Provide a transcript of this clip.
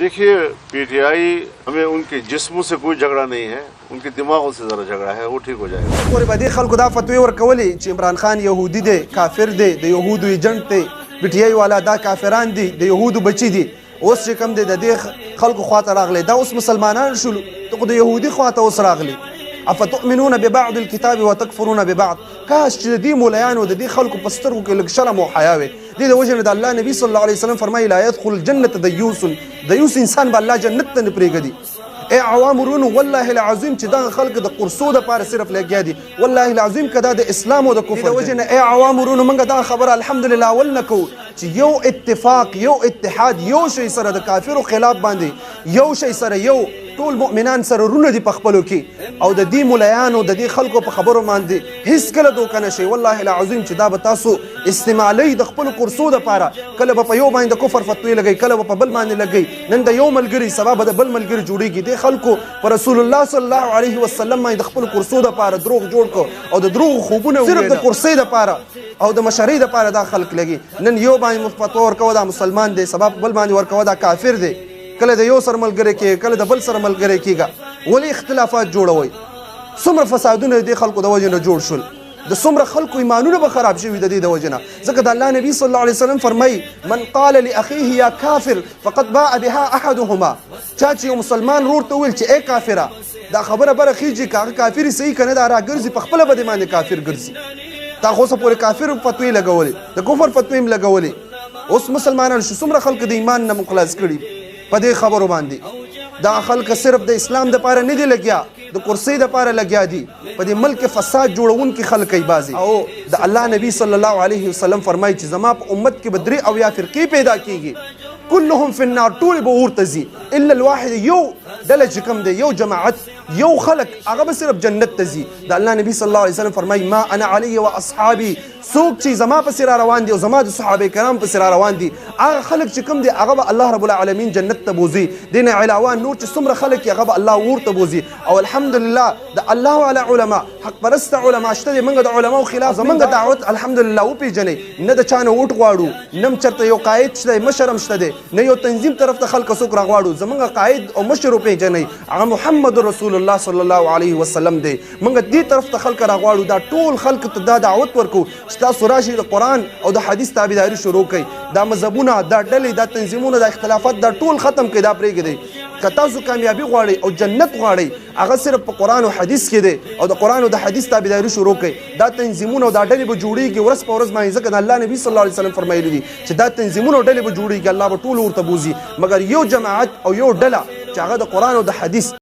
देखिए, पीटीआई हमें उनके जिस्मों से कोई झगड़ा नहीं है, उनके दिमागों से जरा झगड़ा है, वो ठीक हो जाएगा। और बदी खल्को दा फतवे ورکولې چې عمران خان يهودي دی، کافر دی، د يهودو ایجنټ دی، پټیای والا دا کافران دي، د يهودو بچي دي. اوس چې کوم دی د دې خلکو خواته راغلي، دا اوس مسلمانان شول، ته خو د يهودي خواته اوس راغلي. افتؤمنون ببعض الكتاب وتكفرون ببعض. کاش چې د دې مولایانو د دې خلکو په سترګو کې لږ شرم او حیا وي. دې د وجه نه د الله نبی صلی الله علیه وسلم فرمایي لا يدخل الجنة دیوس انسان به الله جنت ته نه پرېږدي. اے عوام ورونو، والله العظیم چې دا خلک د قرصو دپاره صرف لګیا دي، والله العظیم که دا د اسلام او د کفر د وجې نه اے عوام ورونو موږ دا خبره الحمدلله اول نه کوو چې یو اتفاق، یو اتحاد، یو شی سره د کافرو خلاف باندې، یو شی سره یو ټول مؤمنان سره رونه دي په خپلو کې، او د دې ملایانو د دې خلکو په خبرو باندې هیڅکله دوکه نه شي. والله العظیم چې دا به تاسو استعمالوي د خپلو قرصو دپاره، کله به په یو باندې د کفر فتوی لګوي، کله به په بل باندې لګوي. نن د یو ملګري سبا به د بل ملګري جوړېږي. دې خلکو په رسول الله صلی الله علیه وسلم باندې د خپلو قرصو دپاره دروغ جوړ کړو او د دروغو خوبونه صرف د قرصۍ دپاره او د مشرۍ دپاره دا خلک لګي. نن یو باندې فتوا ورکوه دا مسلمان دی، سبا په بل باندې ورکوه دا کافر دی، کله د یو سره ملګری کېږي، کله د بل سره ملګری کېږه. ولې اختلافات جوړوئ؟ څومره فسادونه د دې خلکو د وجې نه جوړ شول، د څومره خلکو ایمانونه به خراب شوي د دې د وجې نه. ځکه د الله نبي صلی الله علیه وسلم فرمایي من قال لاخیه یا کافر فقد باء بها احدهما. چا چې یو مسلمان ورور ته وویل چې ای کافره، دا خبره بره خیږي که هغه کافر صحیح که نه دا راګرځي، په خپله به د باندې کافر ګرځي. تا خو اوسه پورې کافر فتوی لګولې، د کفر فتوی هم لګولې. اوس مسلمانان شو، څومره خلک د ایمان نه مخلص کړي په دې خبرو باندې. دا خلک صرف د اسلام دپاره نه دي لګیا، د کرسۍ دپاره لګیا دي. په دې ملک فساد جوړونکي خلک ای بازي. او د الله نبی صلی الله علیه وسلم فرمایي چې زما په امت کې به 3 اویا فرقې پیدا کیږي، كلهم في النار، ټول به اور ته ځي الا الواحد، یو ډله چې کوم دی، یو جماعت، یو خلک، هغه به صرف جنت ته ځي. د الله نبی صلی الله علیه وسلم فرمایي ما انا علی و اصحابي، څوک چې زما پسې را روان دي او زما د صحابه کرام پسې را روان دي، هغه خلک چې کوم دي هغه به الله رب العالمین جنت ته بوځي. دې نه علاوه نور چې څومره خلک هغه به الله اور ته بوځي. او الحمدلله د الله علی علما، حق پرست علما شته دي. موږ د علماو خلاف زموږ دعوت الحمدلله وپېژنئ، نه د چا نه ووټ غواړو، نه چېرته یو قاید شته، مشر هم شته دی، نه یو تنظیم طرف ته خلک څوک راغواړو. زموږ قاید او مشر وپېژنئ، هغه محمد رسول الله صلی الله علیه وسلم دی. موږ دې طرف ته خلک راغواړو، دا ټول خلک ته دا دعوت ورکو چې تاسو راشئ د قرآن او د حدیث تابعداري شروع کړئ. دا مذهبونه، دا ډلې، دا تنظیمونه، دا اختلافات دا ټول ختم کړئ، دا پرېږدئ. که تاسو کامیابي غواړئ او جنت غواړئ، هغه صرف په قرآن او حدیث کې دی، او د قرآن او د حدیث تابعداري شروع کړئ. دا تنظیمونه او دا ډلې به جوړېږي ورځ په ورځ باندې، ځکه د الله نبي صلی الله علیه وسلم فرمایلي دي چې دا تنظیمونه او ډلې به جوړېږي، الله به ټول ورته بوځي، مګر یو جماعت او یو ډله چې هغه د قرآن او د حدیث